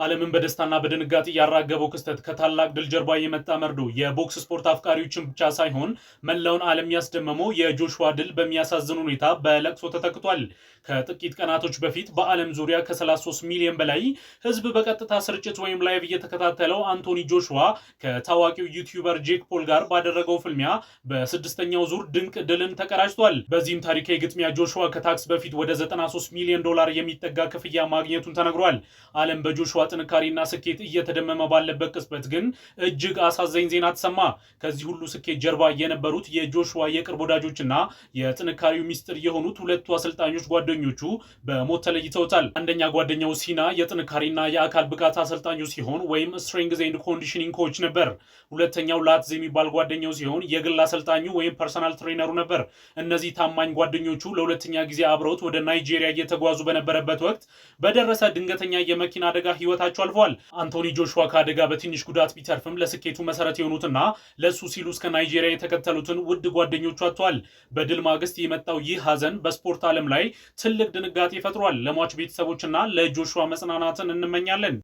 ዓለምን በደስታና በድንጋጤ ያራገበው ክስተት ከታላቅ ድል ጀርባ የመጣ መርዶ የቦክስ ስፖርት አፍቃሪዎችን ብቻ ሳይሆን መላውን ዓለም ያስደመመው የጆሹዋ ድል በሚያሳዝን ሁኔታ በለቅሶ ተተክቷል። ከጥቂት ቀናቶች በፊት በዓለም ዙሪያ ከ33 ሚሊዮን በላይ ሕዝብ በቀጥታ ስርጭት ወይም ላይቭ እየተከታተለው አንቶኒ ጆሹዋ ከታዋቂው ዩቲዩበር ጄክ ፖል ጋር ባደረገው ፍልሚያ በስድስተኛው ዙር ድንቅ ድልን ተቀዳጅቷል። በዚህም ታሪካዊ ግጥሚያ ጆሹዋ ከታክስ በፊት ወደ 93 ሚሊዮን ዶላር የሚጠጋ ክፍያ ማግኘቱን ተነግሯል። ዓለም በጆሹዋ ጥንካሬና ስኬት እየተደመመ ባለበት ቅጽበት ግን እጅግ አሳዛኝ ዜና ተሰማ። ከዚህ ሁሉ ስኬት ጀርባ የነበሩት የጆሹዋ የቅርብ ወዳጆችና የጥንካሬው ሚስጥር የሆኑት ሁለቱ አሰልጣኞች ጓደኞቹ በሞት ተለይተውታል። አንደኛ ጓደኛው ሲና የጥንካሬና የአካል ብቃት አሰልጣኙ ሲሆን ወይም ስትሬንግዝ ኤንድ ኮንዲሽኒንግ ኮች ነበር። ሁለተኛው ላትዝ የሚባል ጓደኛው ሲሆን የግል አሰልጣኙ ወይም ፐርሰናል ትሬነሩ ነበር። እነዚህ ታማኝ ጓደኞቹ ለሁለተኛ ጊዜ አብረውት ወደ ናይጄሪያ እየተጓዙ በነበረበት ወቅት በደረሰ ድንገተኛ የመኪና አደጋ ህይወታቸው አልፏል። አንቶኒ ጆሹዋ ከአደጋ በትንሽ ጉዳት ቢተርፍም ለስኬቱ መሰረት የሆኑትና ለሱ ሲሉ እስከ ናይጄሪያ የተከተሉትን ውድ ጓደኞቹ አጥተዋል። በድል ማግስት የመጣው ይህ ሀዘን በስፖርት ዓለም ላይ ትልቅ ድንጋጤ ፈጥሯል። ለሟች ቤተሰቦችና ለጆሹዋ መጽናናትን እንመኛለን።